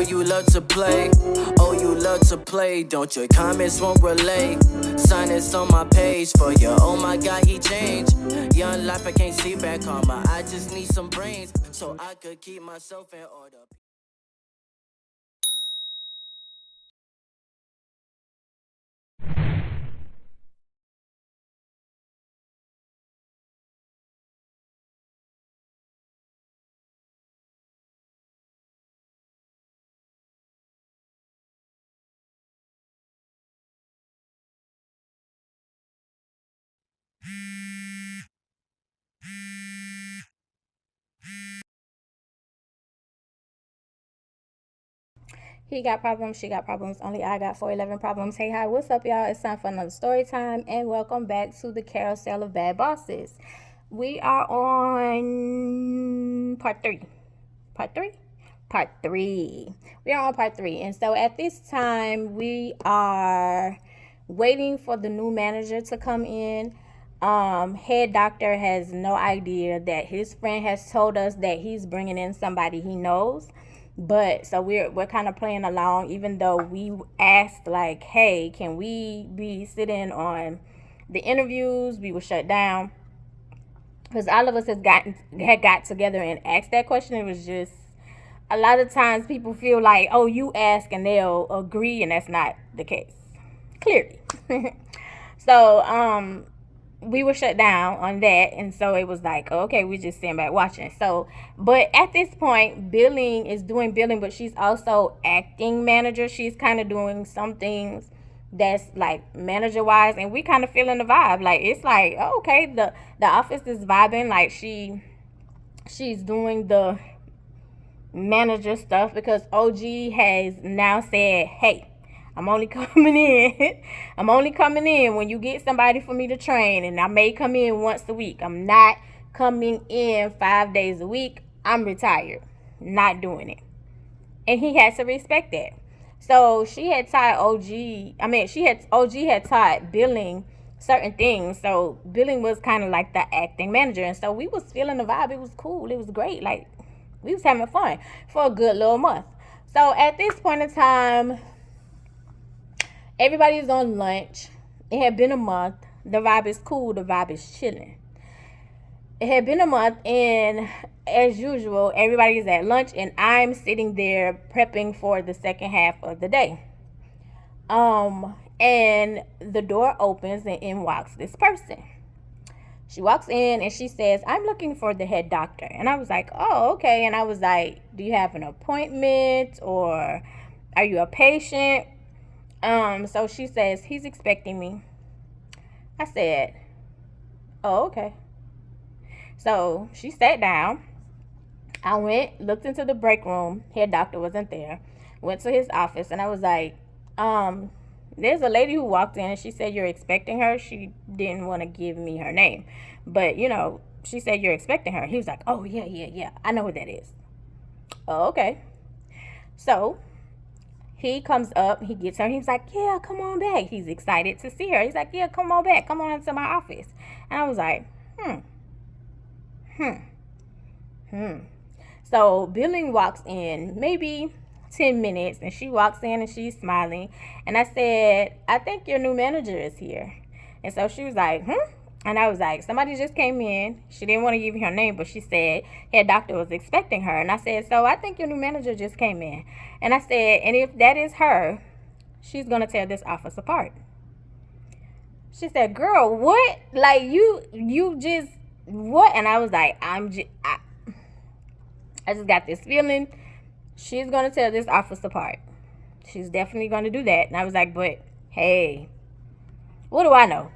you love to play. Oh, you love to play. Don't your comments won't relay. Sign this on my page for you. Oh my God, he changed. Young life, I can't see back karma. I just need some brains so I could keep myself in order. He got problems, she got problems, only I got 411 problems. Hey, hi, what's up, y'all? It's time for another story time, and welcome back to the Carousel of Bad Bosses. We are on part three. Part three? Part three. We are on part three. And so at this time, we are waiting for the new manager to come in. Head doctor has no idea that his friend has told us that he's bringing in somebody he knows. But so we're kind of playing along, even though we asked like, hey, can we be sitting on the interviews? We were shut down because all of us had got together and asked that question. It was just a lot of times people feel like, oh, you ask and they'll agree, and that's not the case, clearly. So we were shut down on that, and so it was like, okay, we just stand back watching. So but at this point, billing is doing billing, but she's also acting manager. She's kind of doing some things that's like manager wise, and we kind of feeling the vibe. Like, it's like, oh, okay, the office is vibing. Like, she's doing the manager stuff because OG has now said, hey, I'm only coming in. I'm only coming in when you get somebody for me to train, and I may come in once a week. I'm not coming in 5 days a week. I'm retired. Not doing it. And he has to respect that. So she had taught OG had taught billing certain things. So billing was kind of like the acting manager, and so we was feeling the vibe. It was cool. It was great. Like, we was having fun for a good little month. So at this point in time, everybody's on lunch. It had been a month. The vibe is cool. The vibe is chilling. It had been a month, and as usual, everybody's at lunch, and I'm sitting there prepping for the second half of the day. And the door opens, and in walks this person. She walks in and she says, I'm looking for the head doctor. And I was like, oh, okay. And I was like, do you have an appointment, or are you a patient? So she says, he's expecting me. I said, oh, okay. So she sat down. I went, looked into the break room. Head doctor wasn't there. Went to his office, and I was like, there's a lady who walked in and she said you're expecting her. She didn't want to give me her name, but she said you're expecting her. He was like, oh, yeah, I know who that is. Oh, okay. So he comes up, he gets her, he's like, yeah, come on back. He's excited to see her. He's like, yeah, come on back, come on into my office. And I was like, So billing walks in maybe 10 minutes, and she walks in and she's smiling, and I said, I think your new manager is here. And so she was like, and I was like, somebody just came in. She didn't want to give me her name, but she said head doctor was expecting her. And I said, so I think your new manager just came in. And I said, and if that is her, she's gonna tear this office apart. She said, girl, what? Like, you just what? And I was like, I just got this feeling she's going to tear this office apart. She's definitely going to do that. And I was like, but hey, what do I know?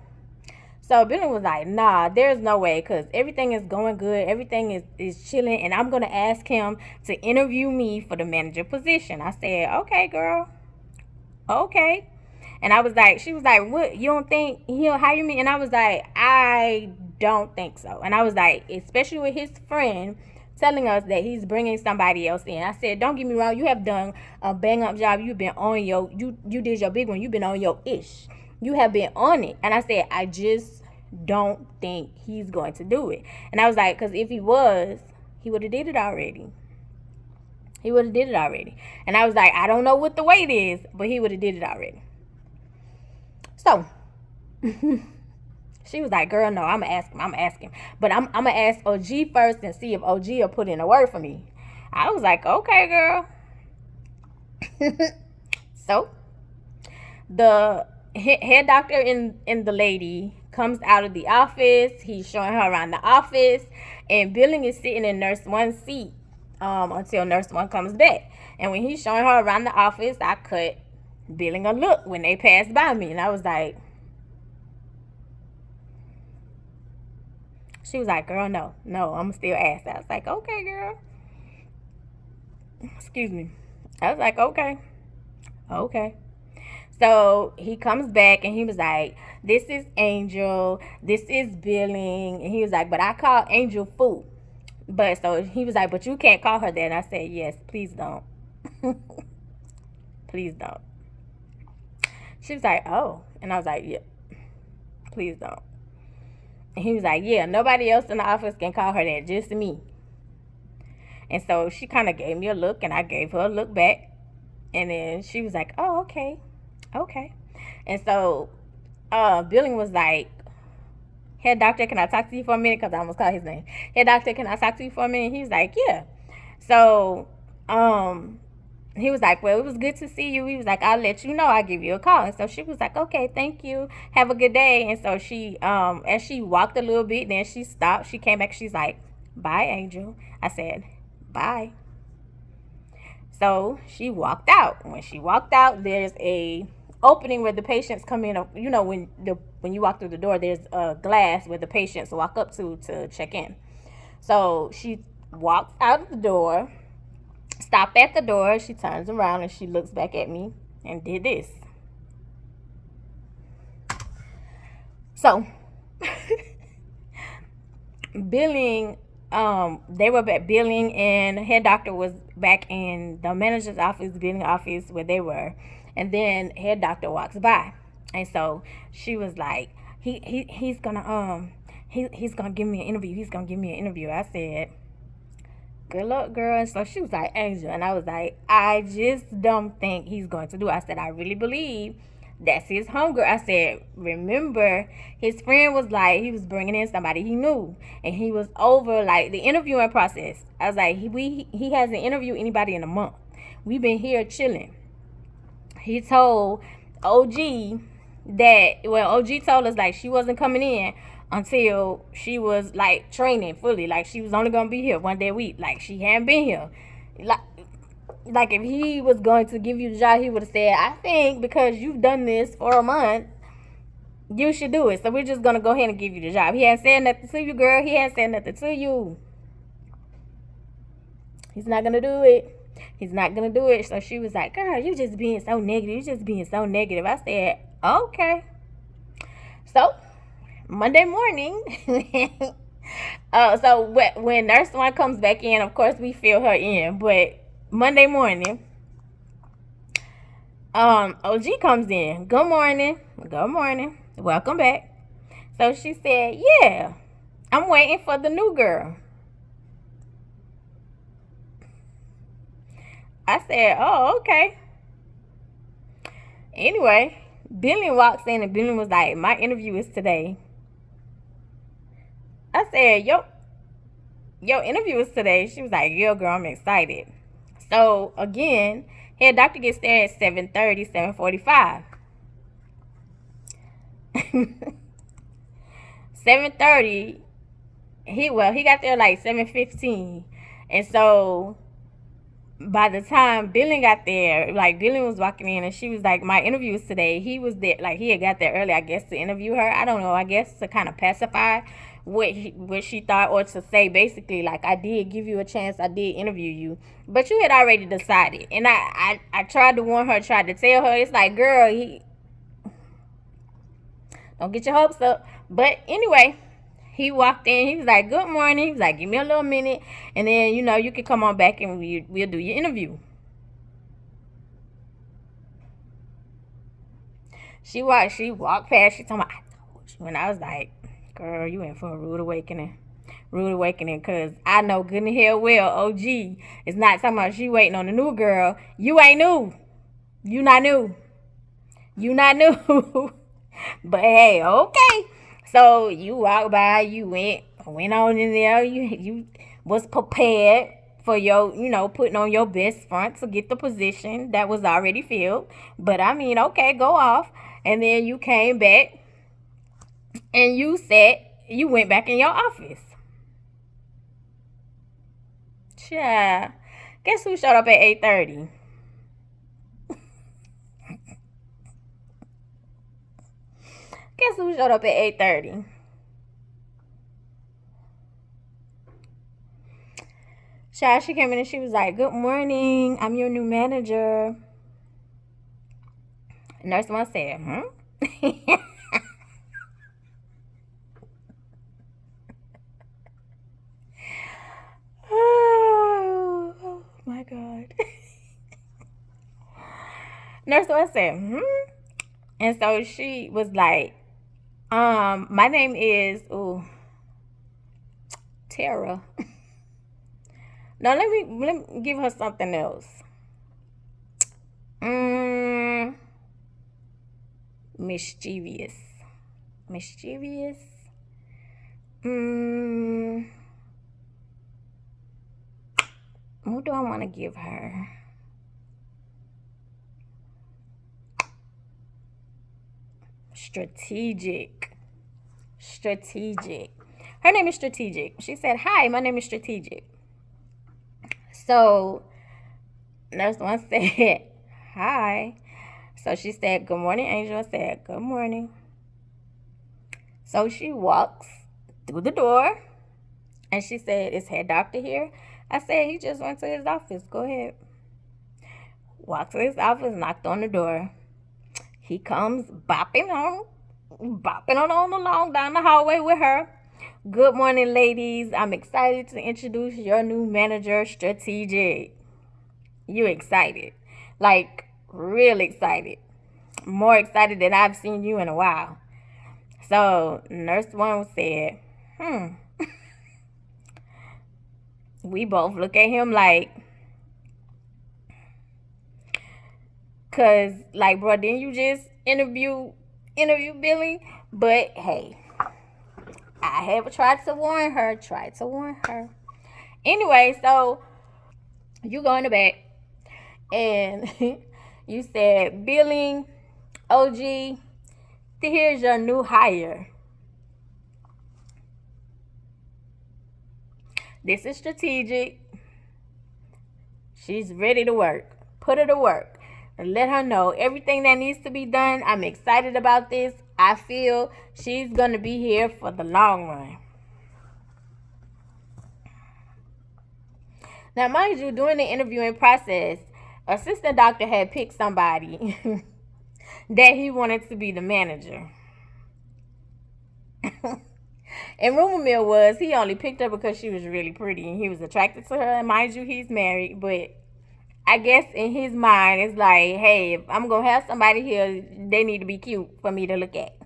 So Billy was like, nah, there's no way, because everything is going good. Everything is chilling. And I'm going to ask him to interview me for the manager position. I said, okay, girl. Okay. And I was like, she was like, what? You don't think he'll hire me? And I was like, I don't think so. And I was like, especially with his friend telling us that he's bringing somebody else in. I said, don't get me wrong, you have done a bang up job. You've been on you did your big one. You've been on your ish. You have been on it. And I said, I just don't think he's going to do it. And I was like, because if he was, he would have did it already. He would have did it already. And I was like, I don't know what the wait is, but he would have did it already. So she was like, girl, no, I'm going to ask him. But I'm going to ask OG first and see if OG will put in a word for me. I was like, okay, girl. So the head doctor and the lady comes out of the office. He's showing her around the office. And Billing is sitting in nurse 1's seat until nurse 1 comes back. And when he's showing her around the office, I cut Billing a look when they passed by me. And I was like, she was like, girl, no, I'm still ask. I was like, okay, girl. Excuse me. I was like, okay. So he comes back and he was like, this is Angel, this is Billing. And he was like, but I call Angel Fu. But so he was like, but you can't call her that. And I said, yes, please don't. Please don't. She was like, oh. And I was like, yeah, please don't. And he was like, yeah, nobody else in the office can call her that, just me. And so she kind of gave me a look, and I gave her a look back. And then she was like, oh, okay. And so Billing was like, head doctor, can I talk to you for a minute? Because I almost called his name. Head doctor, can I talk to you for a minute? He was like, yeah. So he was like, well, it was good to see you. He was like, I'll let you know. I'll give you a call. And so she was like, okay, thank you. Have a good day. And so she, as she walked a little bit, then she stopped. She came back. She's like, bye, Angel. I said, bye. So she walked out. When she walked out, there's a opening where the patients come in. You know, when you walk through the door, there's a glass where the patients walk up to check in. So she walks out of the door, stopped at the door. She turns around and she looks back at me and did this. So Billing, they were back. Billing and head doctor was back in the manager's office, Billing office where they were. And then head doctor walks by. And so she was like, he's gonna give me an interview. He's gonna give me an interview. I said, good luck, girl. And so she was like, Angel. And I was like, I just don't think he's going to do it. I said, I really believe that's his hunger. I said, remember, his friend was like, he was bringing in somebody he knew. And he was over, like, the interviewing process. I was like, he hasn't interviewed anybody in a month. We've been here chilling. He told OG that, well, OG told us, like, she wasn't coming in until she was, like, training fully. Like, she was only going to be here one day a week. Like, she hadn't been here. Like, if he was going to give you the job, he would have said, I think because you've done this for a month, you should do it. So we're just going to go ahead and give you the job. He hadn't said nothing to you, girl. He hadn't said nothing to you. He's not going to do it. He's not going to do it. So she was like, girl, you just being so negative. I said, okay. So Monday morning, so when nurse 1 comes back in, of course we fill her in. But Monday morning, OG comes in. Good morning. Welcome back. So she said, yeah, I'm waiting for the new girl. I said, oh, okay. Anyway, Billy walks in and Billy was like, my interview is today. I said, your interview is today. She was like, yeah, girl, I'm excited. So, again, head doctor gets there at 7:30, 7:45. 7:30, he got there like 7:15. And so by the time Billing got there, like, Billing was walking in and she was like, my interview is today. He was there, like, he had got there early, I guess, to interview her. I don't know, I guess to kind of pacify what she thought, or to say basically, like, I did give you a chance, I did interview you, but you had already decided. And I tried to warn her, tried to tell her, it's like, girl, don't get your hopes up. But anyway, he walked in. He was like, good morning. He was like, give me a little minute. And then, you can come on back and we'll do your interview. She walked past. She told me, I told you. And I was like, girl, you in for a rude awakening. rude awakening, because I know good and hell well OG is not talking about she waiting on the new girl. You ain't new. You not new. You not new. But hey, okay. So you walked by, you went on in there, you was prepared for your, putting on your best front to get the position that was already filled. But I mean, okay, go off. And then you came back and you went back in your office. Yeah. Guess who showed up at 8:30? Guess who showed up at 8:30? Child, she came in and she was like, "Good morning. I'm your new manager." Nurse one said, Oh my God. Nurse one said, And so she was like, my name is Tara. Now let me give her something else. Mischievous. What do I want to give her? Strategic. Her name is Strategic. She said, "Hi, my name is Strategic." So nurse one said, "Hi." So she said, "Good morning, Angel." I said, "Good morning." So she walks through the door and she said, "Is head doctor here?" I said, "He just went to his office. Go ahead." Walked to his office, knocked on the door. He comes bopping on along down the hallway with her. "Good morning, ladies. I'm excited to introduce your new manager, Strategic." You excited? Like, real excited. More excited than I've seen you in a while. So, nurse one said, We both look at him like, cause like, bro, didn't you just interview Billy? But hey, I have tried to warn her. Anyway, so you go in the back and you said, "Billy, OG, here's your new hire. This is Strategic. She's ready to work. Put her to work. Let her know everything that needs to be done. I'm excited about this. I feel she's going to be here for the long run." Now, mind you, during the interviewing process, assistant doctor had picked somebody that he wanted to be the manager. And rumor mill was he only picked her because she was really pretty and he was attracted to her. And mind you, he's married, but I guess in his mind, it's like, hey, if I'm going to have somebody here, they need to be cute for me to look at.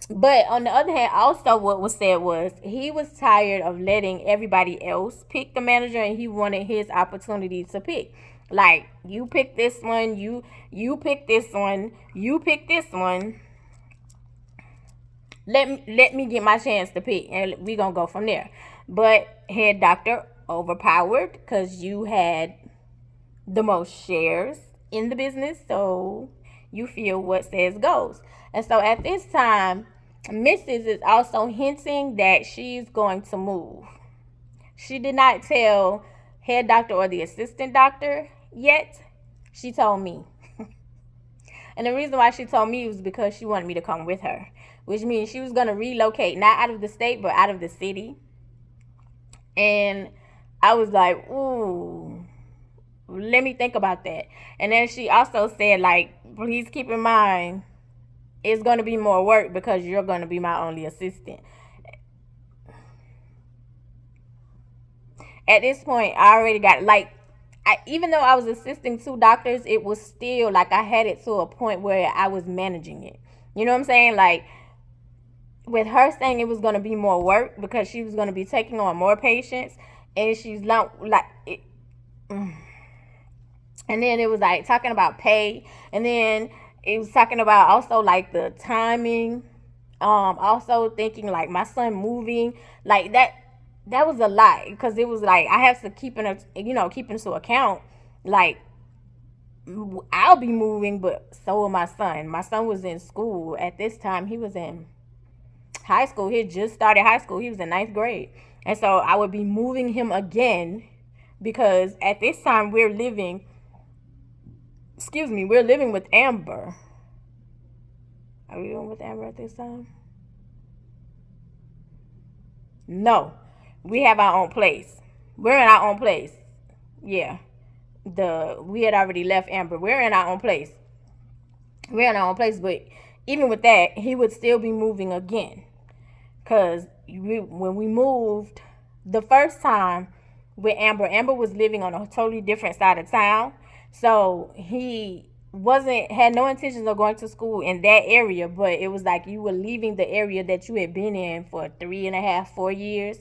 But on the other hand, also what was said was he was tired of letting everybody else pick the manager and he wanted his opportunity to pick. Like, you pick this one, you pick this one, you pick this one. Let me get my chance to pick, and we gonna go from there. But head doctor overpowered because you had the most shares in the business, so you feel what says goes. And so at this time, Mrs. is also hinting that she's going to move. She did not tell head doctor or the assistant doctor yet. She told me. And the reason why she told me was because she wanted me to come with her, which means she was going to relocate, not out of the state, but out of the city. And I was like, ooh, let me think about that. And then she also said, like, please keep in mind, it's going to be more work because you're going to be my only assistant. At this point, I already got, like, even though I was assisting two doctors, it was still like I had it to a point where I was managing it. You know what I'm saying? Like, with her saying it was going to be more work because she was going to be taking on more patients, and she's not like it, and then it was like talking about pay, and then it was talking about also like the timing, also thinking like my son moving, like that was a lot, because it was like I have to keep into account, like I'll be moving, but so will my son. My son was in school at this time. He was in high school. He had just started high school. He was in ninth grade. And so I would be moving him again, because at this time we're living with Amber. Are we living with Amber at this time? No. We have our own place. We're in our own place. Yeah. We had already left Amber. We're in our own place. But even with that, he would still be moving again. Because when we moved the first time with Amber was living on a totally different side of town. So he had no intentions of going to school in that area, but it was like you were leaving the area that you had been in for 3.5, 4 years,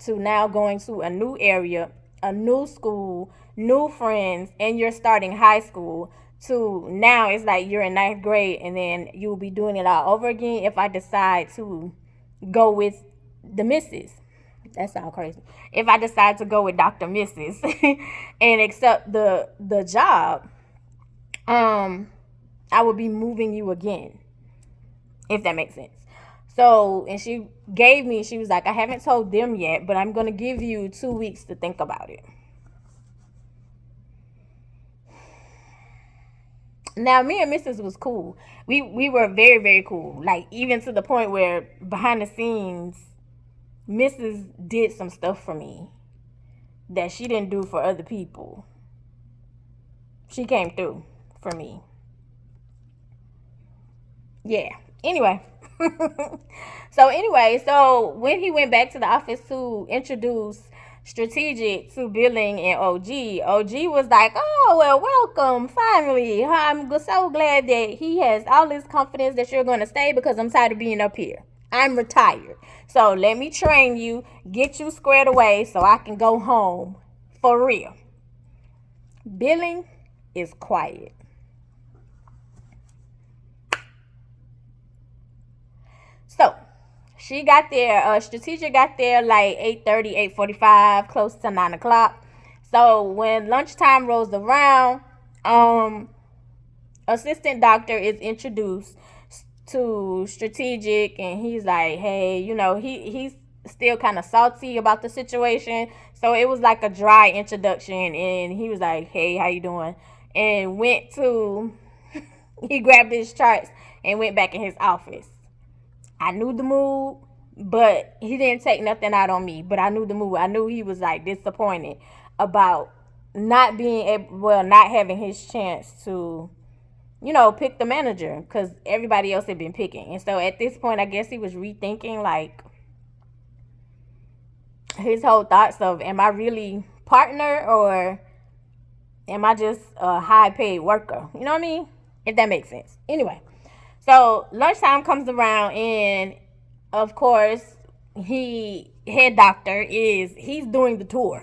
to now going to a new area, a new school, new friends, and you're starting high school. To now it's like you're in ninth grade, and then you'll be doing it all over again if I decide to go with the missus. That sounds crazy. If I decide to go with Dr. Mrs. and accept the job, I would be moving you again, if that makes sense. So, and she was like, I haven't told them yet, but I'm going to give you 2 weeks to think about it. Now, me and Mrs. was cool. We were very, very cool. Like, even to the point where behind the scenes, Mrs. did some stuff for me that she didn't do for other people. She came through for me. Yeah. Anyway. So when he went back to the office to introduce Strategic to Billing and OG was like, oh, well, welcome, finally. I'm so glad that he has all this confidence that you're going to stay, because I'm tired of being up here. I'm retired. So let me train you, get you squared away so I can go home for real. Billing is quiet. So she got there, Strategic got there like 8:30, 8:45, close to 9 o'clock. So when lunchtime rolls around, assistant doctor is introduced to Strategic, and he's like, hey, he's still kind of salty about the situation. So it was like a dry introduction, and he was like, hey, how you doing? And he grabbed his charts and went back in his office. I knew the mood, but he didn't take nothing out on me. But I knew the mood. I knew he was like disappointed about not having his chance to, pick the manager, because everybody else had been picking. And so at this point, I guess he was rethinking like his whole thoughts of, am I really partner, or am I just a high paid worker? You know what I mean? If that makes sense. Anyway. So lunchtime comes around, and of course, head doctor he's doing the tour.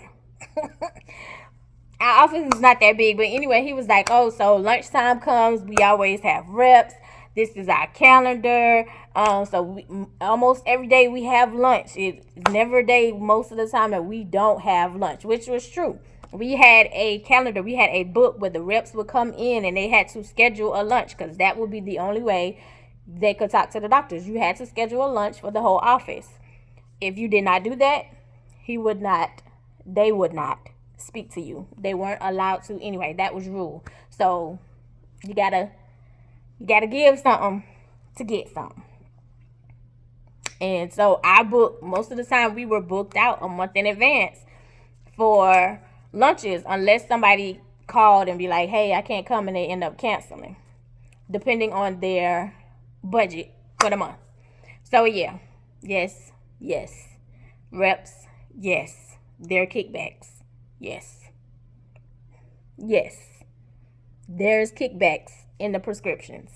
Our office is not that big, but anyway, he was like, oh, so lunchtime comes, we always have reps. This is our calendar. Almost every day we have lunch. It's never a day most of the time that we don't have lunch, which was true. We had a calendar, we had a book where the reps would come in and they had to schedule a lunch, because that would be the only way they could talk to the doctors. You had to schedule a lunch for the whole office. If you did not do that, they would not speak to you. They weren't allowed to. Anyway, that was rule. So you gotta give something to get something. And so most of the time we were booked out a month in advance for lunches, unless somebody called and be like, hey, I can't come, and they end up canceling, depending on their budget for the month. So yeah, yes, reps, yes, their kickbacks, yes, there's kickbacks in the prescriptions,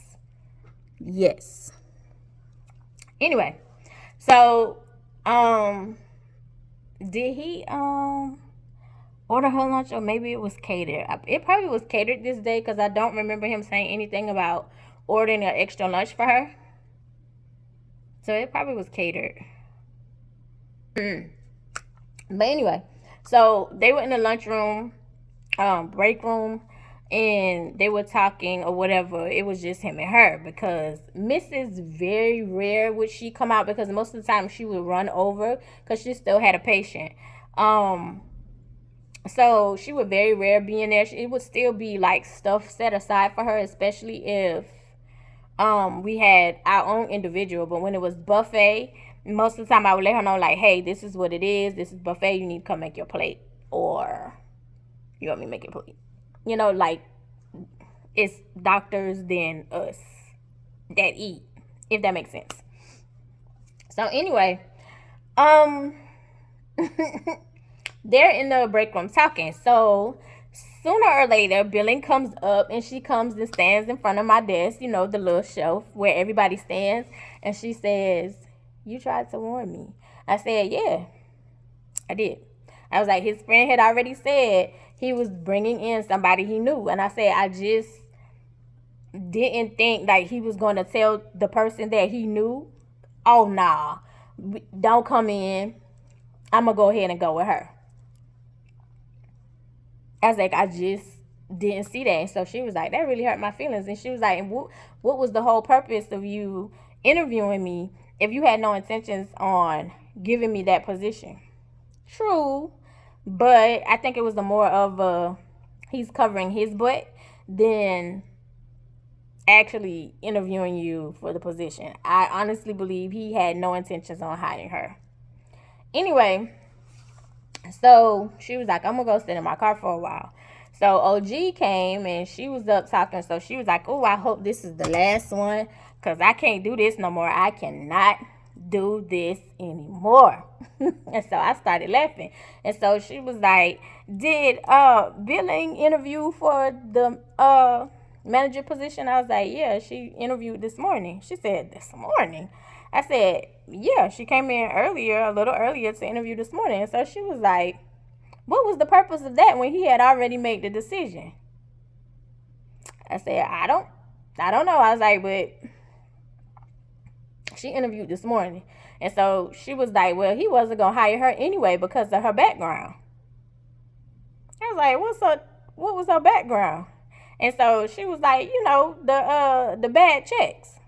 yes. Anyway, So, did he order her lunch, or maybe it was catered? It probably was catered this day because I don't remember him saying anything about ordering an extra lunch for her. So it probably was catered. But anyway, so they were in the lunchroom, break room, and they were talking or whatever. It was just him and her because Mrs. very rare would she come out, because most of the time she would run over because she still had a patient. So she would very rare be in there. It would still be like stuff set aside for her, especially if we had our own individual. But when it was buffet, most of the time I would let her know, like, hey, this is what it is. This is buffet. You need to come make your plate, or you want me to make your plate. You know, like, it's doctors than us that eat, if that makes sense. So anyway, they're in the break room talking. So sooner or later, billing comes up, and she comes and stands in front of my desk, you know, the little shelf where everybody stands, and she says, you tried to warn me. I said, yeah, I did. I was like, his friend had already said he was bringing in somebody he knew. And I said, I just didn't think like he was going to tell the person that he knew, oh, nah, don't come in. I'm going to go ahead and go with her. I was like, I just didn't see that. And so she was like, that really hurt my feelings. And she was like, what was the whole purpose of you interviewing me if you had no intentions on giving me that position? True, but I think it was more of he's covering his butt than actually interviewing you for the position. I honestly believe he had no intentions on hiring her. Anyway, so she was like, I'm going to go sit in my car for a while. So OG came and she was up talking. So she was like, oh, I hope this is the last one because I can't do this no more. I cannot do this anymore. And so I started laughing. And so she was like, did billing interview for the manager position? I was like, yeah, she interviewed this morning. She said, this morning? I said, yeah, she came in a little earlier to interview this morning. And so she was like, what was the purpose of that when he had already made the decision? I said, I don't know. I was like, but she interviewed this morning. And so she was like, well, he wasn't going to hire her anyway because of her background. I was like, what was her background? And so she was like, you know, the bad checks.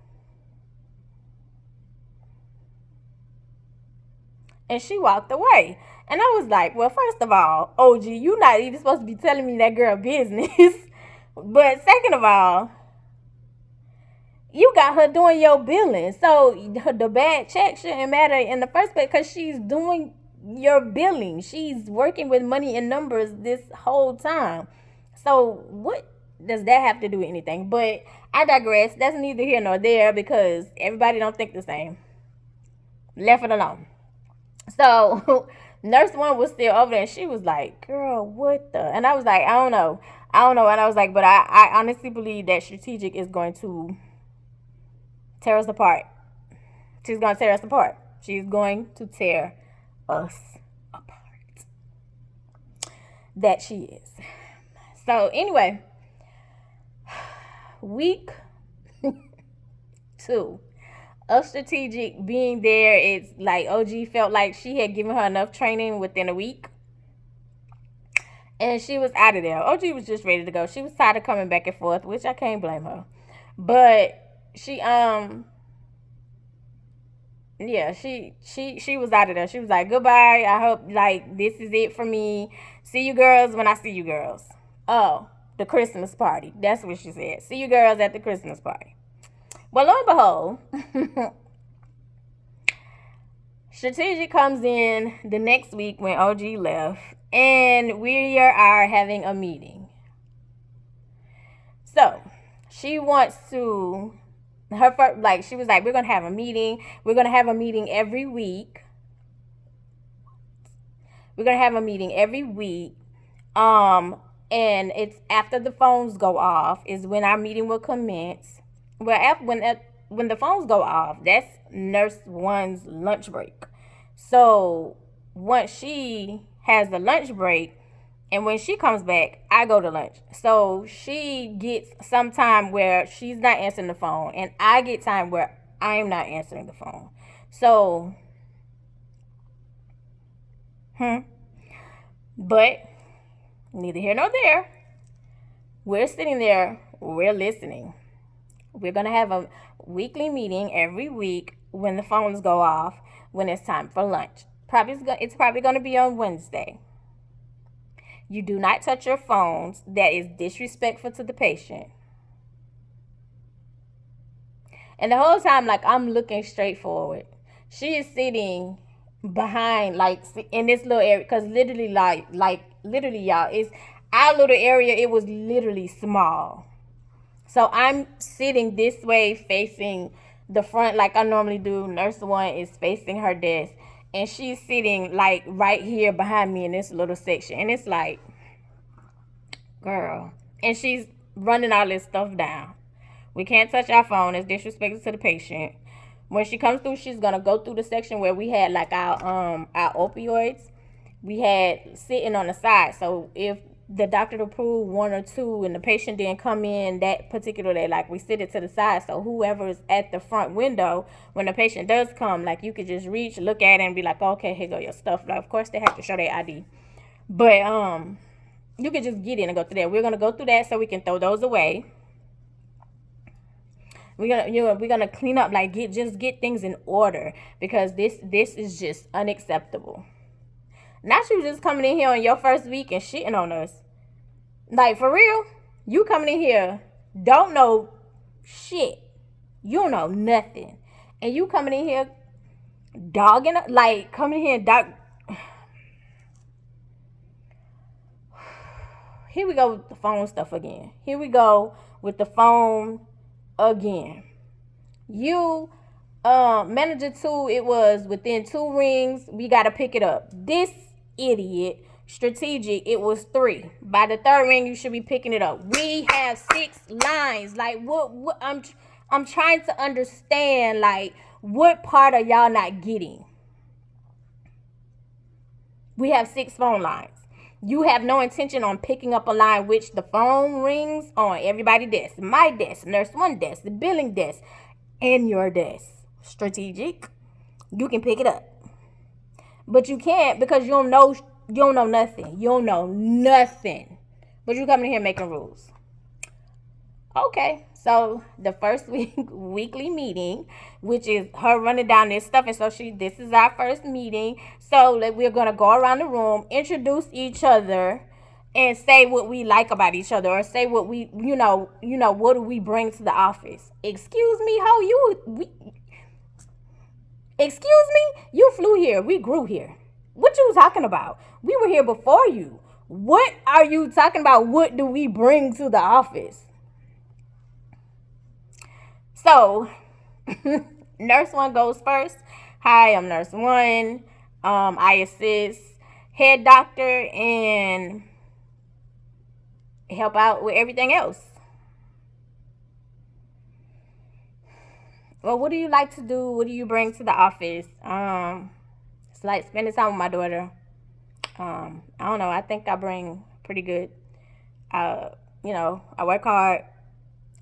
And she walked away. And I was like, well, first of all, OG, you not even supposed to be telling me that girl business. But second of all, you got her doing your billing. So the bad check shouldn't matter in the first place because she's doing your billing. She's working with money and numbers this whole time. So what does that have to do with anything? But I digress. That's neither here nor there because everybody don't think the same. Left it alone. So nurse one was still over there and she was like, girl, what the? And I was like, I don't know. And I was like, but I honestly believe that strategic is going to tear us apart. She's going to tear us apart. She's going to tear us apart. That she is. So anyway, week 2 of strategic being there, it's like OG felt like she had given her enough training within a week. And she was out of there. OG was just ready to go. She was tired of coming back and forth, which I can't blame her. But she was out of there. She was like, goodbye. I hope like this is it for me. See you girls when I see you girls. Oh, the Christmas party. That's what she said. See you girls at the Christmas party. Well, lo and behold, strategic comes in the next week when OG left, and we are having a meeting. So she wants to, she was like, we're going to have a meeting. We're going to have a meeting every week. And it's after the phones go off is when our meeting will commence. Well, when the phones go off, that's nurse one's lunch break. So once she has the lunch break, and when she comes back, I go to lunch. So she gets some time where she's not answering the phone, and I get time where I'm not answering the phone. So, but neither here nor there. We're sitting there, we're listening. We're going to have a weekly meeting every week when the phones go off, when it's time for lunch. It's probably going to be on Wednesday. You do not touch your phones. That is disrespectful to the patient. And the whole time, like, I'm looking straight forward. She is sitting behind, like, in this little area, because literally, literally, y'all, it's our little area. It was literally small. So I'm sitting this way facing the front like I normally do. Nurse one is facing her desk. And she's sitting like right here behind me in this little section. And it's like, girl. And she's running all this stuff down. We can't touch our phone. It's disrespectful to the patient. When she comes through, she's gonna go through the section where we had like our opioids. We had sitting on the side. So if the doctor approved one or two and the patient didn't come in that particular day, like, we sit it to the side. So whoever is at the front window, when the patient does come, like, you could just reach, look at it, and be like, okay, here go your stuff. Like, of course they have to show their ID, but you could just get in and go through that. We're gonna go through that so we can throw those away. We're gonna clean up, like, get things in order, because this is just unacceptable. Not you just coming in here on your first week and shitting on us. Like, for real, you coming in here, don't know shit. You don't know nothing. And you coming in here dogging, like, coming in here dog. Here we go with the phone stuff again. Here we go with the phone again. You, manager 2, it was within 2 rings. We got to pick it up. This idiot, strategic, it was 3. By the 3rd ring, you should be picking it up. We have 6 lines. Like, what I'm trying to understand, like, what part are y'all not getting? We have 6 phone lines. You have no intention on picking up a line which the phone rings on everybody's desk. My desk, nurse 1 desk, the billing desk, and your desk. Strategic, you can pick it up. But you can't, because you don't know nothing. You don't know nothing. But you coming here making rules. Okay, so the first weekly meeting, which is her running down this stuff, and so this is our first meeting. So we're gonna go around the room, introduce each other, and say what we like about each other, or say what we, what do we bring to the office. Excuse me, excuse me, you flew here, we grew here. What you talking about? We were here before you. What are you talking about? What do we bring to the office? So, nurse 1 goes first. Hi, I'm nurse 1. I assist head doctor and help out with everything else. Well, what do you like to do? What do you bring to the office? It's like spending time with my daughter. I don't know. I think I bring pretty good. I work hard.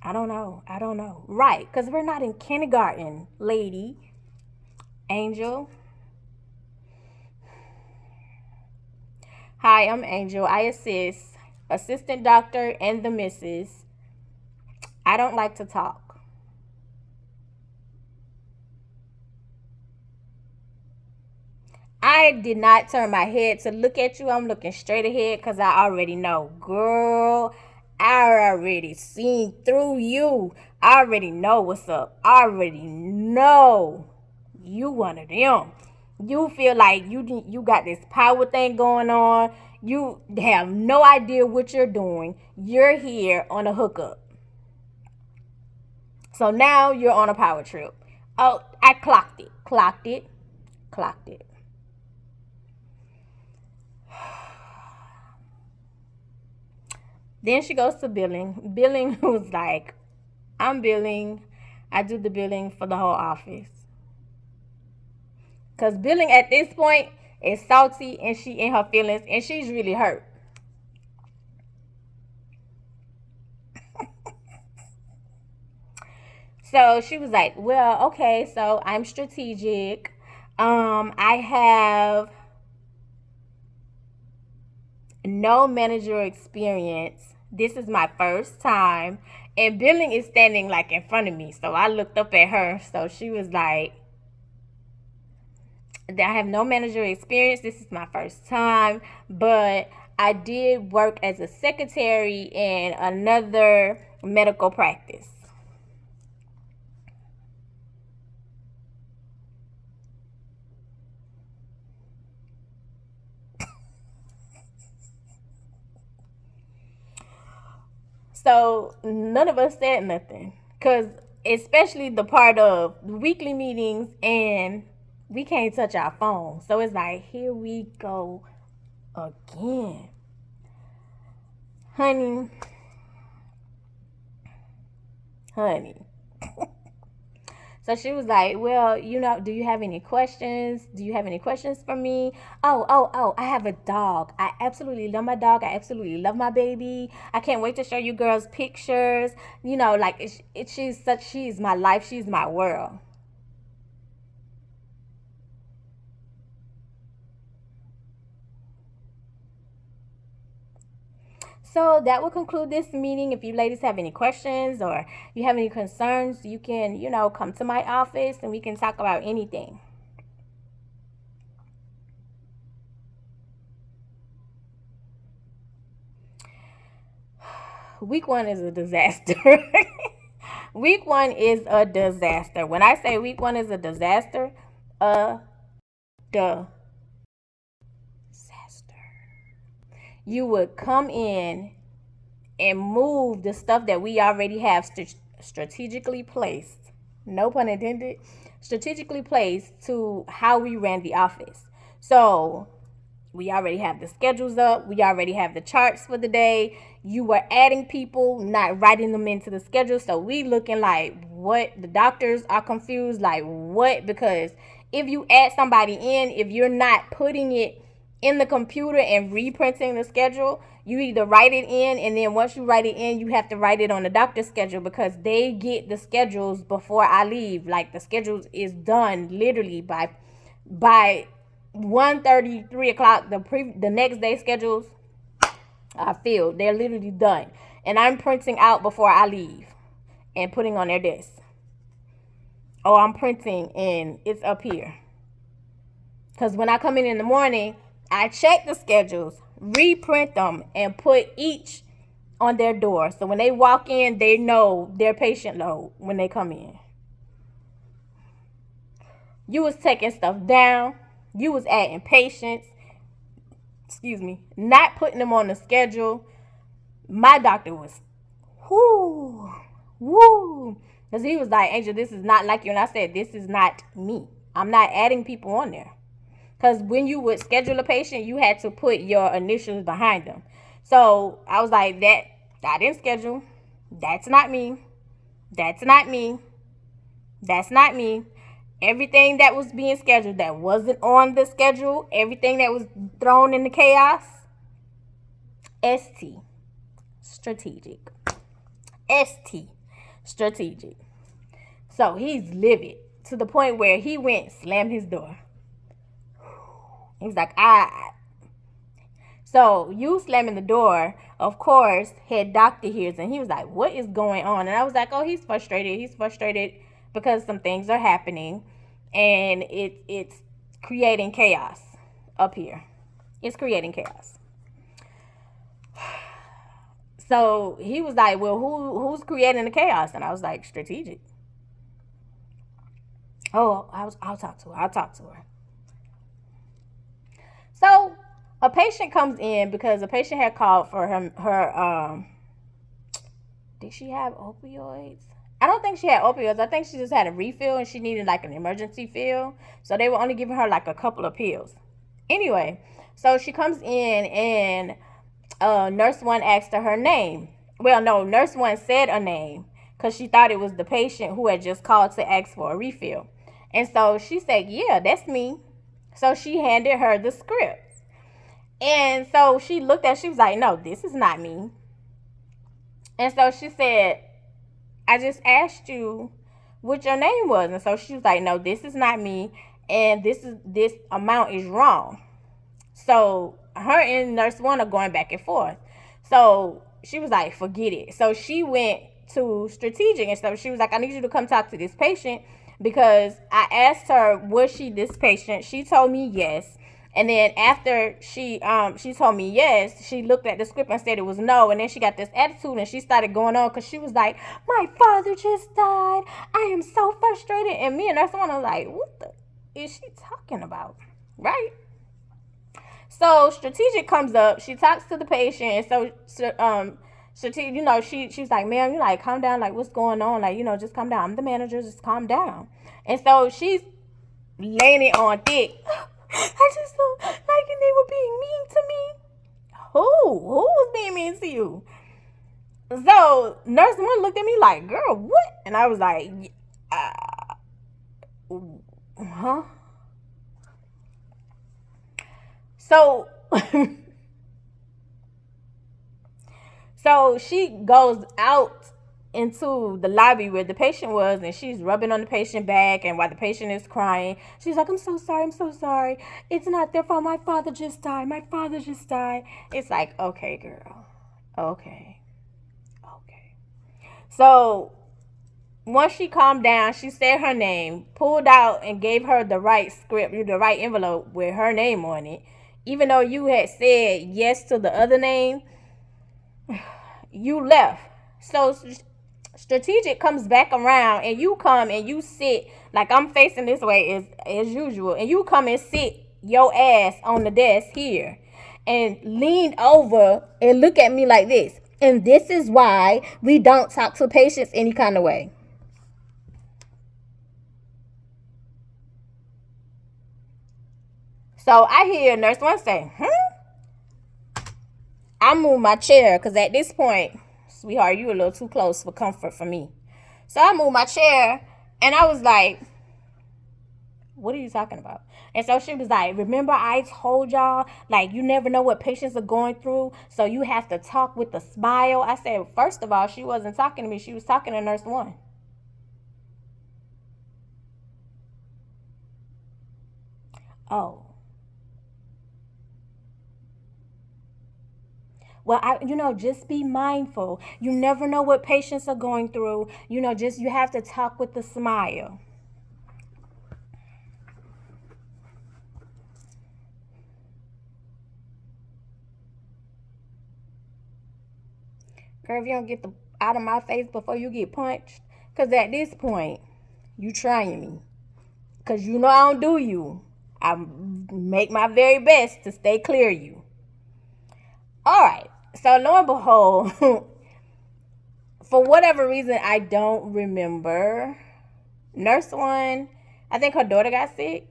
I don't know. Right, because we're not in kindergarten, lady. Angel. Hi, I'm Angel. I assist assistant doctor and the missus. I don't like to talk. I did not turn my head to look at you. I'm looking straight ahead because I already know. Girl, I already seen through you. I already know what's up. I already know you one of them. You feel like you got this power thing going on. You have no idea what you're doing. You're here on a hookup. So now you're on a power trip. Oh, I clocked it. Then she goes to billing. Billing was like, I'm billing. I do the billing for the whole office. Because billing at this point is salty and she in her feelings and she's really hurt. So she was like, well, okay, so I'm strategic. I have no manager experience. This is my first time. And billing is standing like in front of me. So I looked up at her. So she was like, I have no manager experience. This is my first time. But I did work as a secretary in another medical practice. So none of us said nothing. Because especially the part of weekly meetings and we can't touch our phone. So it's like, here we go again. Honey. So she was like, well, do you have any questions? Do you have any questions for me? Oh, I have a dog. I absolutely love my dog. I absolutely love my baby. I can't wait to show you girls pictures. She's my life. She's my world. So that will conclude this meeting. If you ladies have any questions or you have any concerns, you can, come to my office and we can talk about anything. Week 1 is a disaster. Week 1 is a disaster. When I say week 1 is a disaster, you would come in and move the stuff that we already have strategically placed, no pun intended, strategically placed to how we ran the office. So we already have the schedules up. We already have the charts for the day. You were adding people, not writing them into the schedule. So we looking like what? The doctors are confused, like what? Because if you add somebody in, if you're not putting it in the computer and reprinting the schedule, you either write it in, and then once you write it in, you have to write it on the doctor's schedule because they get the schedules before I leave. Like the schedules is done literally by 1:30, 3 o'clock. The next day schedules are filled. They're literally done, and I'm printing out before I leave and putting on their desk. Oh, I'm printing and it's up here because when I come in the morning, I check the schedules, reprint them, and put each on their door. So when they walk in, they know their patient load when they come in. You was taking stuff down. You was adding patients. Not putting them on the schedule. My doctor was, whoo. Because he was like, Angel, this is not like you. And I said, this is not me. I'm not adding people on there. Because when you would schedule a patient, you had to put your initials behind them. So I was like, that I didn't schedule. That's not me. That's not me. That's not me. Everything that was being scheduled that wasn't on the schedule, everything that was thrown in the chaos, ST, strategic. ST, strategic. So he's livid to the point where he went, slammed his door. He was like, So you slamming the door, of course, head doctor hears, and he was like, what is going on? And I was like, oh, he's frustrated. He's frustrated because some things are happening, and it's creating chaos up here. It's creating chaos. So he was like, well, who's creating the chaos? And I was like, strategic. Oh, I'll talk to her. So a patient comes in because a patient had called for her did she have opioids? I don't think she had opioids. I think she just had a refill and she needed like an emergency fill. So they were only giving her like a couple of pills. Anyway, so she comes in and nurse 1 asked her name. Well, no, nurse 1 said a name because she thought it was the patient who had just called to ask for a refill. And so she said, yeah, that's me. So she handed her the script. And so she looked at it, she was like, no, this is not me. And so she said, I just asked you what your name was. And so she was like, no, this is not me. And this amount is wrong. So her and Nurse One are going back and forth. So she was like, forget it. So she went to strategic and stuff. She was like, I need you to come talk to this patient because I asked her, was she this patient? She told me yes. And then after she told me yes, she looked at the script and said it was no. And then she got this attitude and she started going on because she was like, my father just died. I am so frustrated. And me and Nurse One was like, what the is she talking about? Right? So strategic comes up. She talks to the patient. And so strategic, she's like, ma'am, calm down. Like, what's going on? Like, just calm down. I'm the manager. Just calm down. And so she's laying it on thick. I just don't like it. They were being mean to me. Who was being mean to you? So Nurse One looked at me like, girl, what? And I was like, huh? So so she goes out into the lobby where the patient was, and she's rubbing on the patient back, and while the patient is crying, she's like, I'm so sorry. It's not their fault. My father just died. It's like, okay, girl. Okay. So once she calmed down, she said her name, pulled out and gave her the right script, the right envelope with her name on it. Even though you had said yes to the other name, you left. So strategic comes back around and you come and you sit, like I'm facing this way as usual, and you come and sit your ass on the desk here and lean over and look at me like this. And this is why we don't talk to patients any kind of way. So I hear Nurse One say, I move my chair because at this point, sweetheart, you a little too close for comfort for me. So I moved my chair and I was like, what are you talking about? And so she was like, remember I told y'all, like, you never know what patients are going through, so you have to talk with a smile. I said, first of all, she wasn't talking to me. She was talking to Nurse One. Oh. Well, just be mindful. You never know what patients are going through. You have to talk with a smile. Girl, if you don't get out of my face before you get punched, because at this point, you trying me. Because I don't do you. I make my very best to stay clear of you. All right. So lo and behold, for whatever reason, I don't remember. Nurse One, I think her daughter got sick.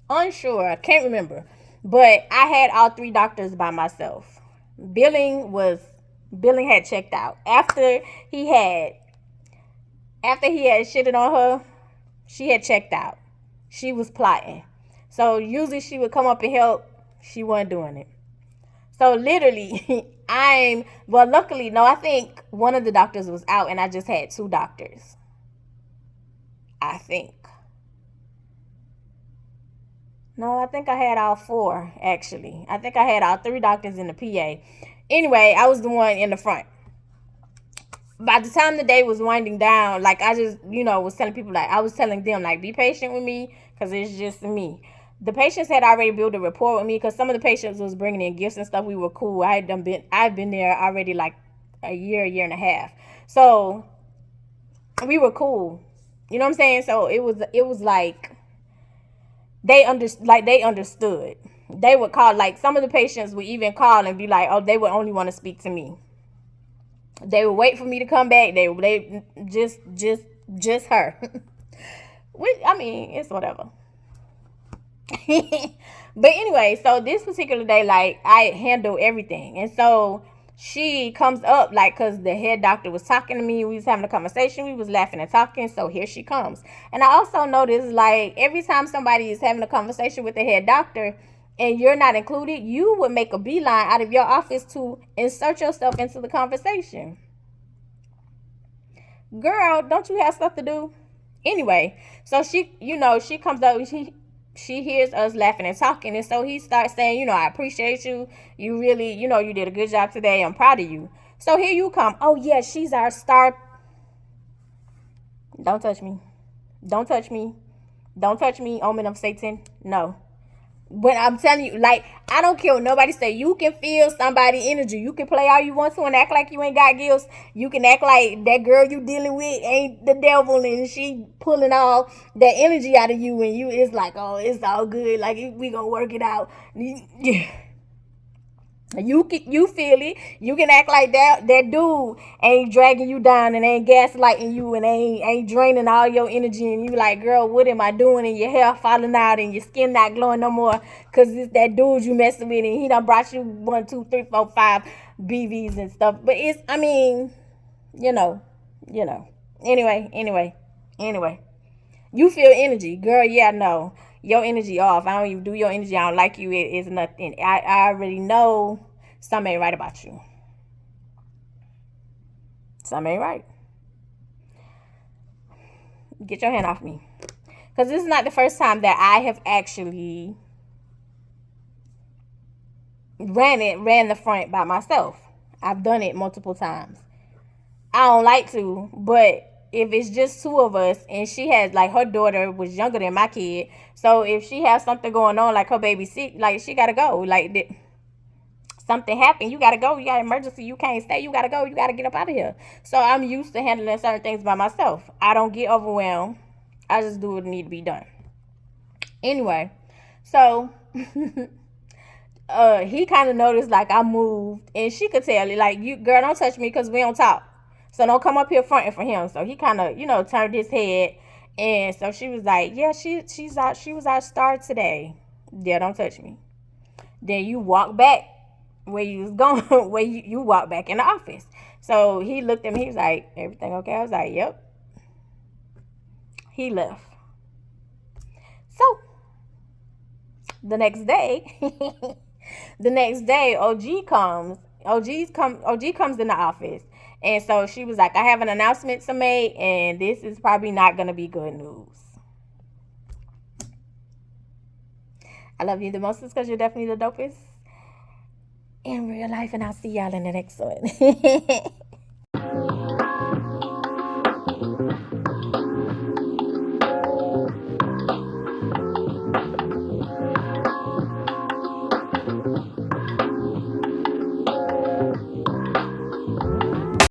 Unsure, I can't remember. But I had all three doctors by myself. Billing had checked out. After he had shitted on her, she had checked out. She was plotting. So usually she would come up and help. She wasn't doing it. So literally, luckily, no, I think one of the doctors was out and I just had two doctors. I think. No, I think I had all four, actually. I think I had all three doctors in the PA. Anyway, I was the one in the front. By the time the day was winding down, like, I just, was telling people, like, I was telling them, like, be patient with me because it's just me. The patients had already built a rapport with me because some of the patients was bringing in gifts and stuff. We were cool. I've been there already like a year and a half. So we were cool. You know what I'm saying? So it was like they understood. They would call, like, some of the patients would even call and be like, oh, they would only want to speak to me. They would wait for me to come back. They just her. It's whatever. But anyway, so this particular day, like, I handled everything. And so she comes up like, because the head doctor was talking to me, we was having a conversation, we was laughing and talking, so here she comes. And I also noticed, like, every time somebody is having a conversation with the head doctor and you're not included, you would make a beeline out of your office to insert yourself into the conversation. Girl, don't you have stuff to do? Anyway, so she, she comes up, she hears us laughing and talking, and so he starts saying, I appreciate you. You really, you did a good job today. I'm proud of you. So here you come. Oh yeah, she's our star. Don't touch me. Don't touch me. Don't touch me, omen of Satan. No. But I'm telling you, like, I don't care what nobody say. You can feel somebody's energy. You can play all you want to and act like you ain't got gifts. You can act like that girl you dealing with ain't the devil and she pulling all that energy out of you, and it's like, oh, it's all good. Like, we gonna work it out. You feel it. You can act like that dude ain't dragging you down and ain't gaslighting you and ain't draining all your energy, and you like, girl, what am I doing? And your hair falling out and your skin not glowing no more because it's that dude you messing with and he done brought you 1, 2, 3, 4, 5 BVs and stuff. But it's, I mean, anyway, you feel energy, girl. Yeah, no, your energy off. I don't even do your energy. I don't like you. It is nothing. I already know something ain't right about you. Something ain't right. Get your hand off me. Because this is not the first time that I have actually ran the front by myself. I've done it multiple times. I don't like to, but if it's just two of us and she has, like, her daughter was younger than my kid, so if she has something going on, like her baby sick, like, she gotta go, like, something happened, you gotta go, you got an emergency, you can't stay, you gotta go, you gotta get up out of here. So I'm used to handling certain things by myself. I don't get overwhelmed. I just do what need to be done. Anyway, so he kind of noticed, like, I moved, and she could tell it, like, you, girl, don't touch me because we don't talk. So don't come up here fronting for him. So he kind of, turned his head. And so she was like, yeah, she was our star today. Yeah, don't touch me. Then you walk back where you was going, where you walk back in the office. So he looked at me, he was like, everything okay? I was like, yep. He left. So the next day, OG comes in the office. And so she was like, I have an announcement to make, and this is probably not going to be good news. I love you the most because you're definitely the dopest in real life, and I'll see y'all in the next one.